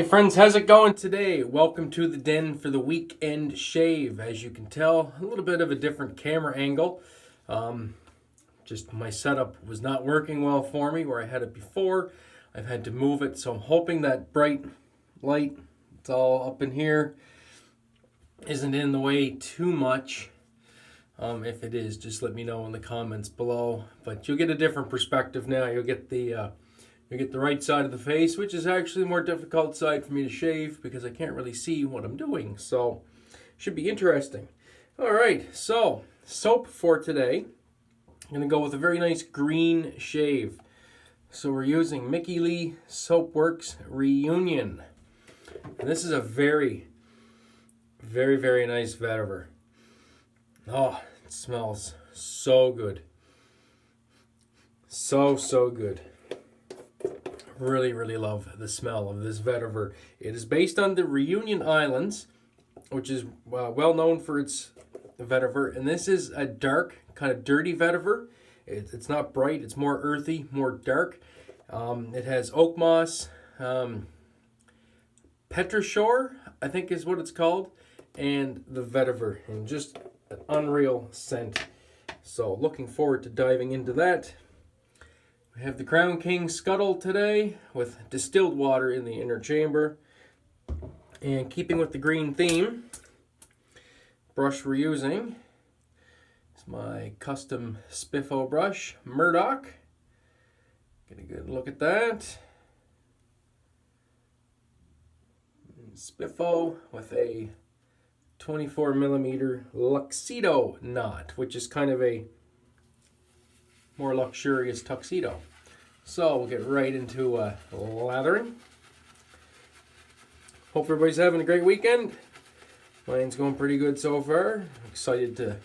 Friends, how's it going today? Welcome to the den for the weekend shave. As you can tell, a little bit of a different camera angle. Just my setup was not working well for me where I had it before. I've had to move it, so I'm hoping that bright light, it's all up in here, isn't in the way too much. If it is, just let me know in the comments below. But you'll get a different perspective now. You'll get the right side of the face, which is actually the more difficult side for me to shave because I can't really see what I'm doing. So, should be interesting. All right, so soap for today. I'm going to go with a very nice green shave. So we're using Mickey Lee Soapworks Reunion. And this is a very, very, very nice vetiver. Oh, it smells so good. So good. Really, really love the smell of this vetiver. It is based on the Reunion Islands, which is well known for its vetiver. And this is a dark, kind of dirty vetiver. It's not bright. It's more earthy, more dark. It has oak moss, petrochore, I think is what it's called, and the vetiver. And just an unreal scent. So looking forward to diving into that. We have the Crown King Scuttle today with distilled water in the inner chamber. And keeping with the green theme, brush we're using is my custom Spiffo brush, Murdoch. Get a good look at that. Spiffo with a 24mm Luxido knot, which is kind of a more luxurious tuxedo. So we'll get right into lathering. Hope everybody's having a great weekend. Mine's going pretty good so far. I'm excited to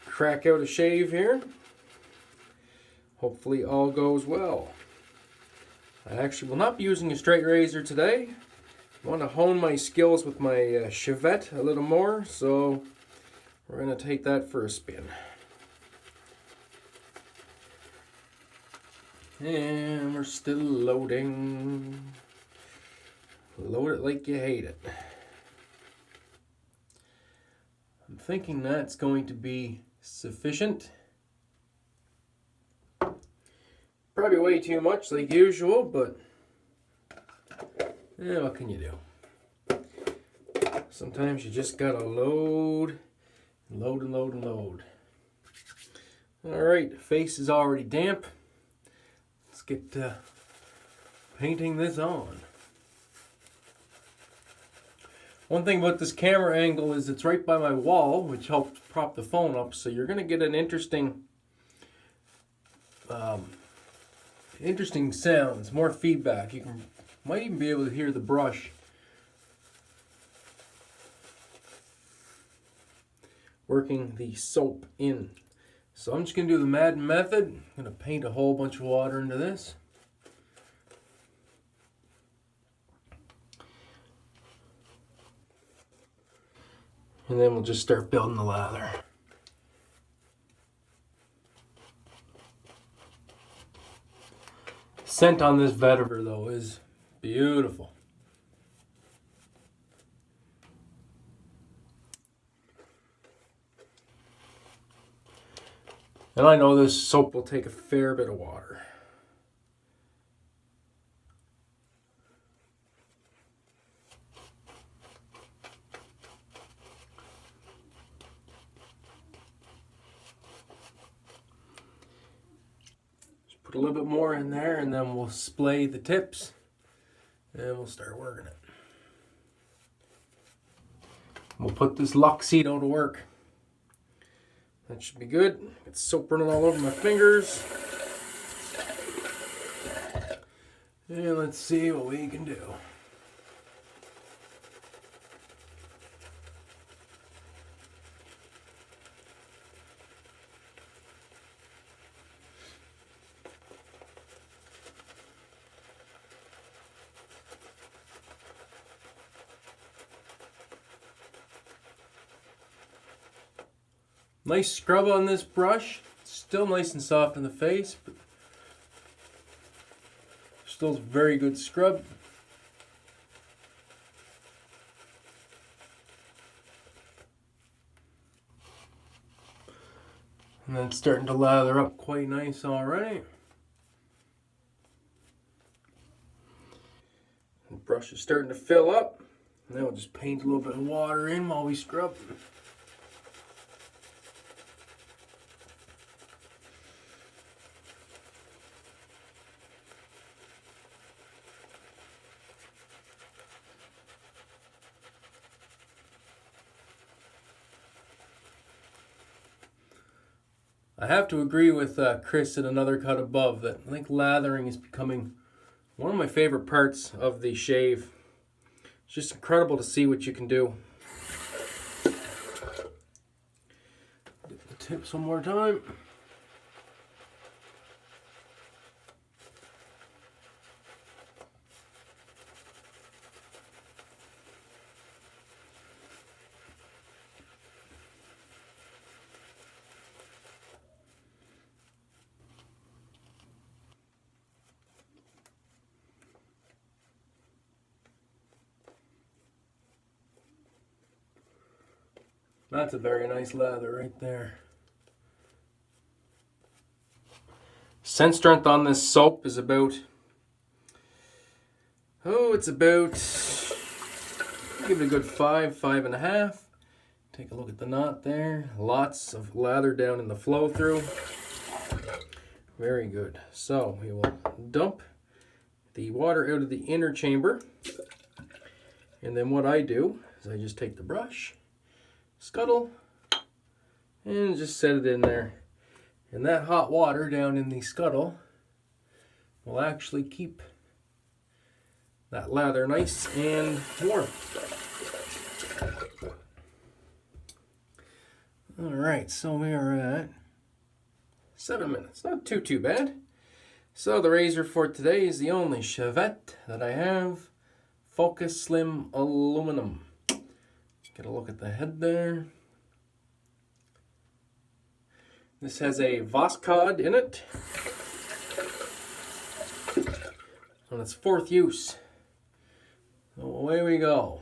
crack out a shave here. Hopefully all goes well. I actually will not be using a straight razor today. I want to hone my skills with my Chevette a little more, so we're going to take that for a spin. And we're still loading. Load it like you hate it. I'm thinking that's going to be sufficient. Probably way too much like usual, but what can you do? Sometimes you just gotta load and load and load and load. Alright, face is already damp. Let's get painting this on. One thing about this camera angle is it's right by my wall, which helps prop the phone up, so you're going to get an interesting sounds, more feedback. You might even be able to hear the brush working the soap in. So I'm just going to do the Madden method. I'm going to paint a whole bunch of water into this. And then we'll just start building the lather. Scent on this vetiver though is beautiful. And I know this soap will take a fair bit of water. Just put a little bit more in there and then we'll splay the tips and we'll start working it. We'll put this Luxido to work. That should be good. Get soap running all over my fingers. And let's see what we can do. Nice scrub on this brush. Still nice and soft in the face, but still very good scrub. And then it's starting to lather up quite nice already. The brush is starting to fill up. Now we'll just paint a little bit of water in while we scrub. I have to agree with Chris in Another Cut Above that I think lathering is becoming one of my favorite parts of the shave. It's just incredible to see what you can do. Get the tips one more time. That's a very nice lather right there. Scent strength on this soap is about, it's about, give it a good 5.5. Take a look at the knot there. Lots of lather down in the flow through. Very good. So we will dump the water out of the inner chamber. And then what I do is I just take the brush, scuttle, and just set it in there. And that hot water down in the scuttle will actually keep that lather nice and warm. All right, so we are at 7 minutes. Not too bad. So the razor for today is the only Chevette that I have. Focus Slim Aluminum. Get a look at the head there. This has a Voskhod in it. On its 4th use. So away we go.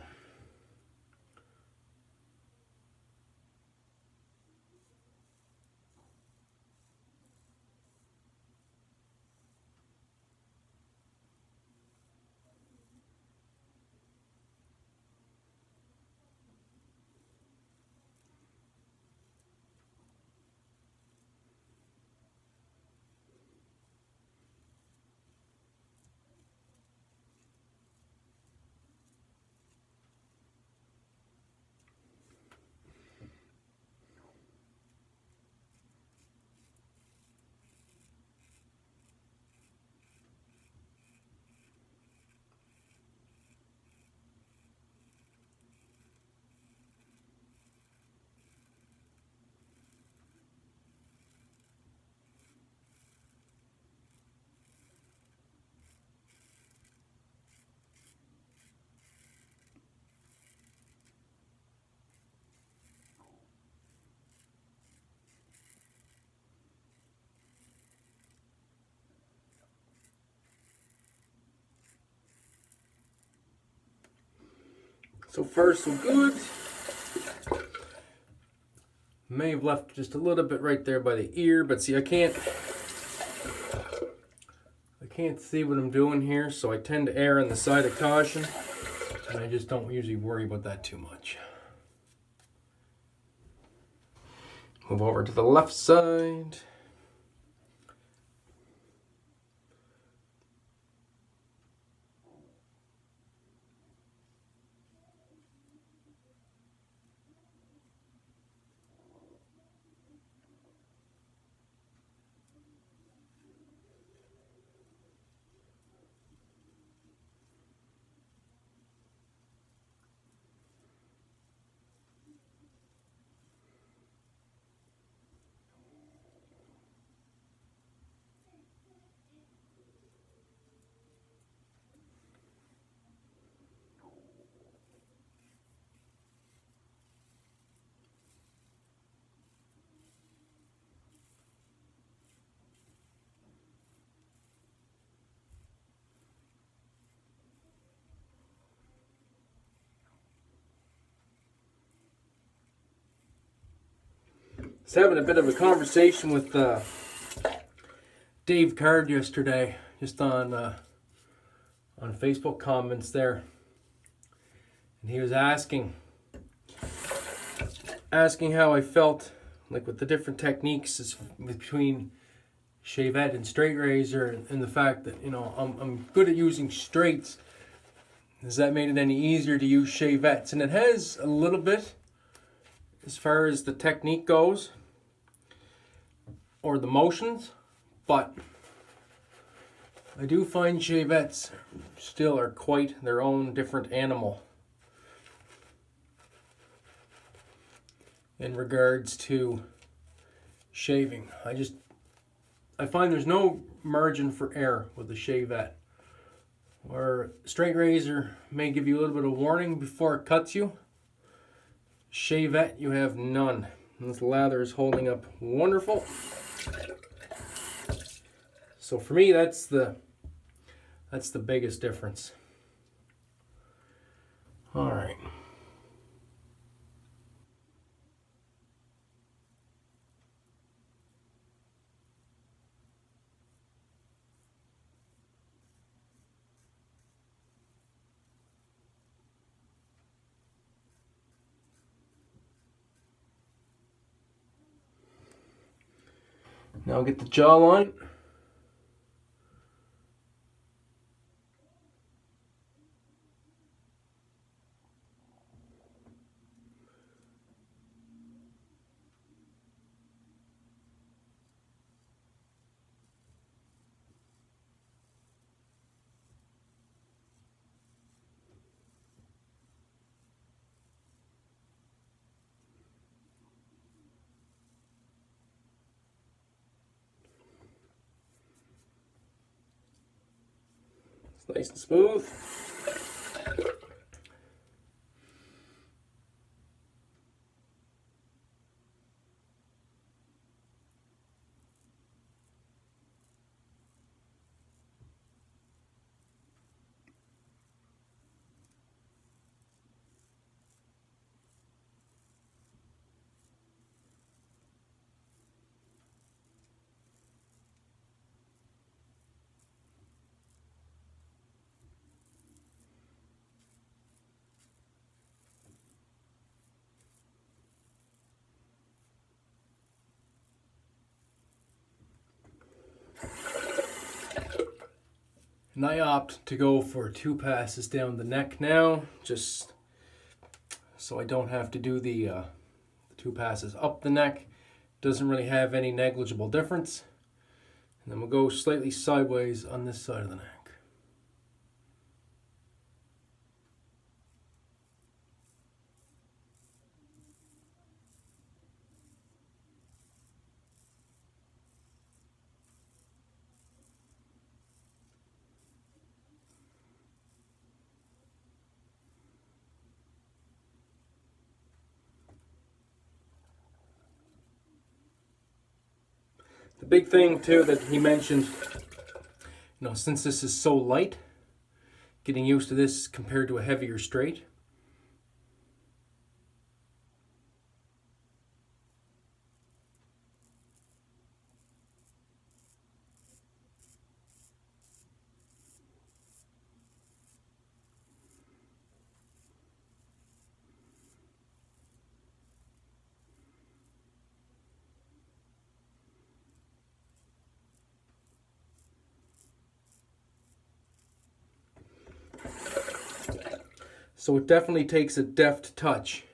So far so good. May have left just a little bit right there by the ear, but see I can't see what I'm doing here, so I tend to err on the side of caution, and I just don't usually worry about that too much. Move over to the left side. Was having a bit of a conversation with Dave Card yesterday, just on Facebook comments there, and he was asking how I felt like with the different techniques between shavette and straight razor, and the fact that I'm good at using straights. Has that made it any easier to use shavettes? And it has a little bit, as far as the technique goes, or the motions, but I do find shavettes still are quite their own different animal in regards to shaving. I find there's no margin for error with the shavette. Where straight razor may give you a little bit of warning before it cuts you, shavette you have none. And this lather is holding up wonderful. So for me, that's the biggest difference. All right. Now get the jawline. It's nice and smooth. And I opt to go for 2 passes down the neck now, just so I don't have to do the 2 passes up the neck. Doesn't really have any negligible difference. And then we'll go slightly sideways on this side of the neck. The big thing too that he mentioned, since this is so light, getting used to this compared to a heavier straight. So it definitely takes a deft touch.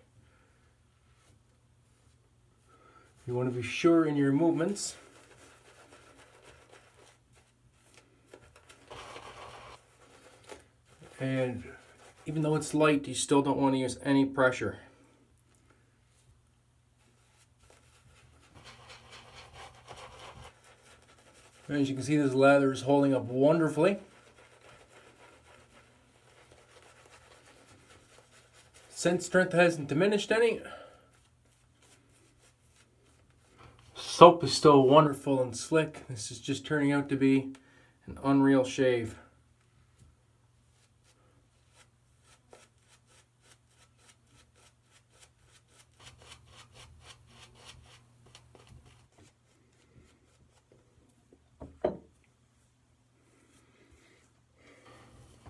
You want to be sure in your movements. And even though it's light, you still don't want to use any pressure. As you can see, this lather is holding up wonderfully. Scent strength hasn't diminished any. Soap is still wonderful and slick. This is just turning out to be an unreal shave.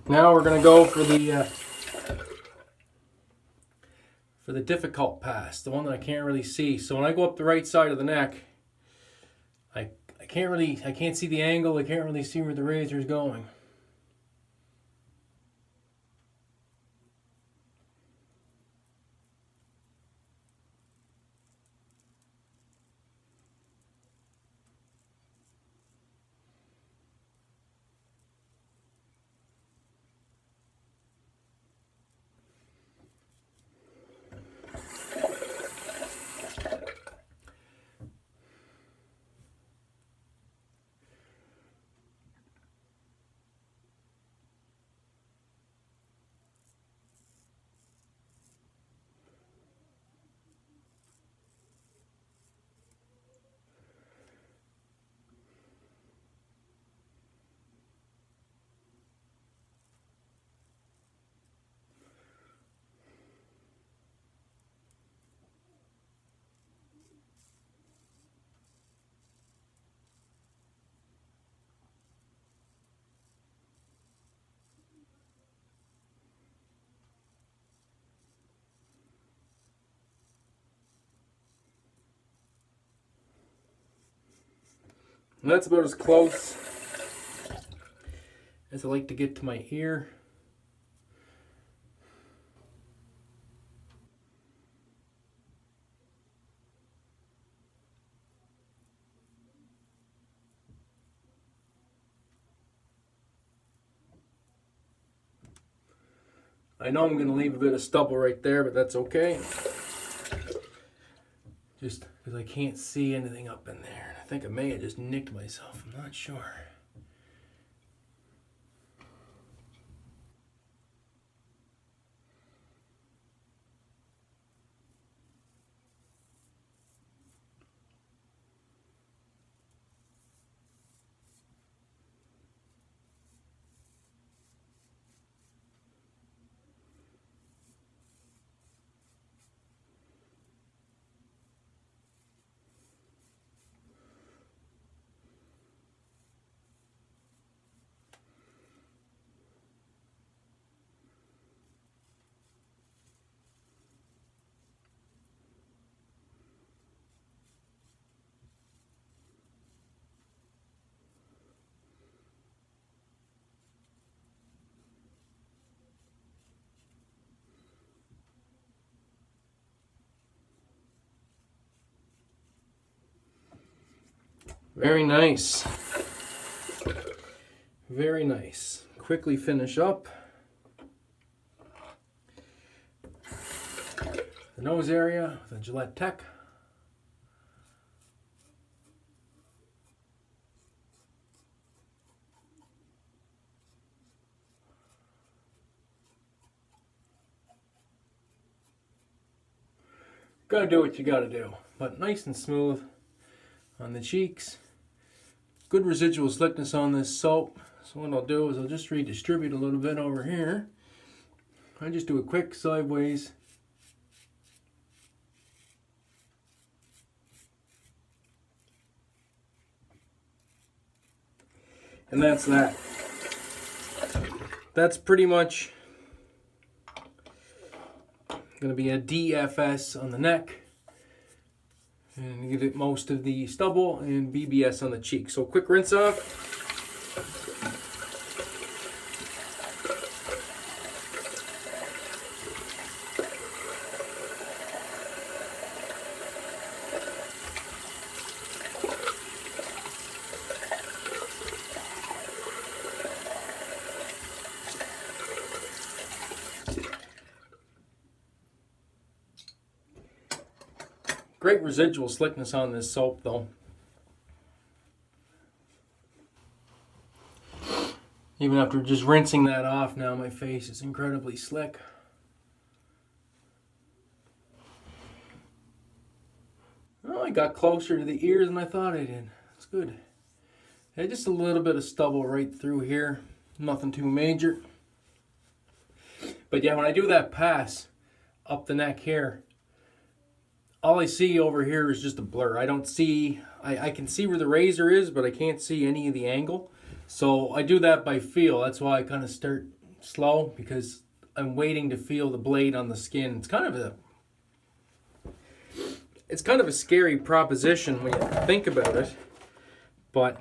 Now we're going to go for the difficult pass, the one that I can't really see. So when I go up the right side of the neck, I can't see the angle. I can't really see where the razor is going. And that's about as close as I like to get to my ear. I know I'm going to leave a bit of stubble right there, but that's okay. Just because I can't see anything up in there. I think I may have just nicked myself. I'm not sure. Very nice. Very nice. Quickly finish up the nose area with a Gillette Tech. Gotta do what you gotta do, but nice and smooth on the cheeks. Good residual slickness on this soap. So what I'll do is I'll just redistribute a little bit over here. I just do a quick sideways. And that's that. That's pretty much going to be a DFS on the neck. And give it most of the stubble and BBS on the cheek. So quick rinse off. Great residual slickness on this soap though. Even after just rinsing that off now, my face is incredibly slick. Oh, I got closer to the ears than I thought I did. That's good. Yeah, just a little bit of stubble right through here. Nothing too major. But yeah, when I do that pass up the neck here, all I see over here is just a blur. I don't see, I can see where the razor is, but I can't see any of the angle. So I do that by feel. That's why I kind of start slow because I'm waiting to feel the blade on the skin. It's kind of a scary proposition when you think about it, but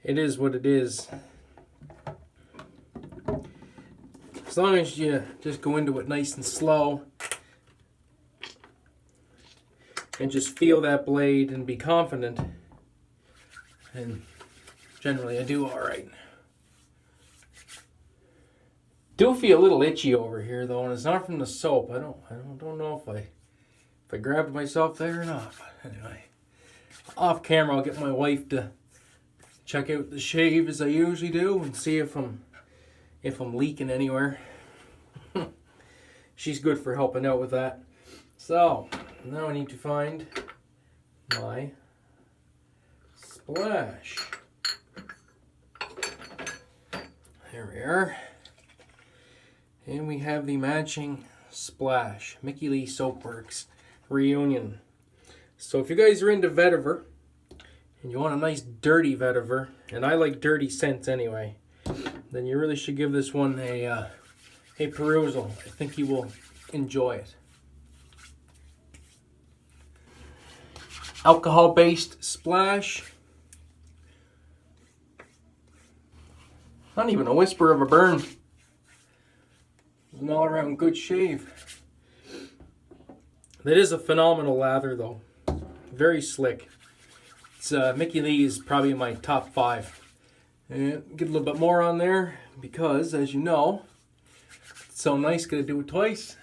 it is what it is. As long as you just go into it nice and slow and just feel that blade and be confident, and generally I do all right. Do feel a little itchy over here though, and it's not from the soap. I don't know if I grabbed myself there or not. But anyway, off camera I'll get my wife to check out the shave as I usually do and see if I'm leaking anywhere. She's good for helping out with that. So now I need to find my splash. There we are. And we have the matching splash. Mickey Lee Soapworks Reunion. So if you guys are into vetiver and you want a nice dirty vetiver, and I like dirty scents anyway, then you really should give this one a perusal. I think you will enjoy it. Alcohol-based splash. Not even a whisper of a burn. An all-around good shave. That is a phenomenal lather though. Very slick. It's Mickey Lee is probably my top 5. And get a little bit more on there because, as you know, it's so nice. Gonna do it twice.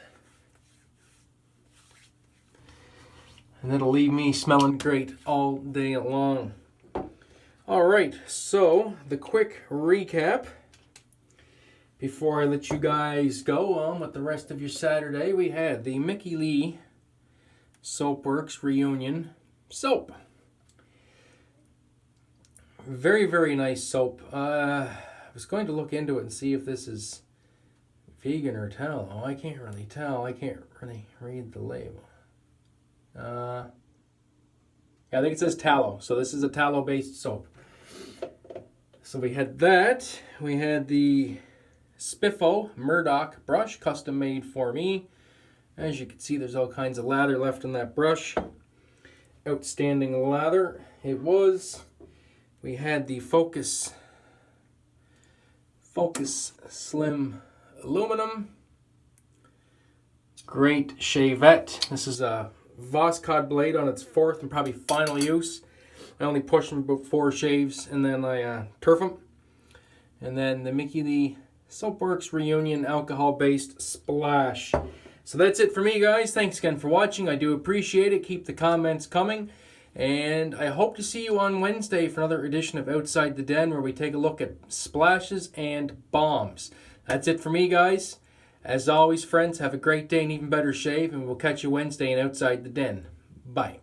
And that'll leave me smelling great all day long. Alright, so the quick recap before I let you guys go on with the rest of your Saturday. We had the Mickey Lee Soapworks Reunion soap. Very, very nice soap. I was going to look into it and see if this is vegan or tallow. Oh, I can't really tell. I can't really read the label. Yeah, I think it says tallow. So this is a tallow-based soap. So we had that. We had the Spiffo Murdoch brush, custom made for me. As you can see, there's all kinds of lather left in that brush. Outstanding lather it was. We had the Focus Slim Aluminum. Great shavette. This is a Voskhod blade on its 4th and probably final use. I only push them about 4 shaves and then I turf them. And then the Mickey Lee Soapworks Reunion alcohol-based splash. So that's it for me, guys. Thanks again for watching. I do appreciate it. Keep the comments coming. And I hope to see you on Wednesday for another edition of Outside the Den, where we take a look at splashes and bombs. That's it for me, guys. As always, friends, have a great day and even better shave, and we'll catch you Wednesday in Outside the Den. Bye.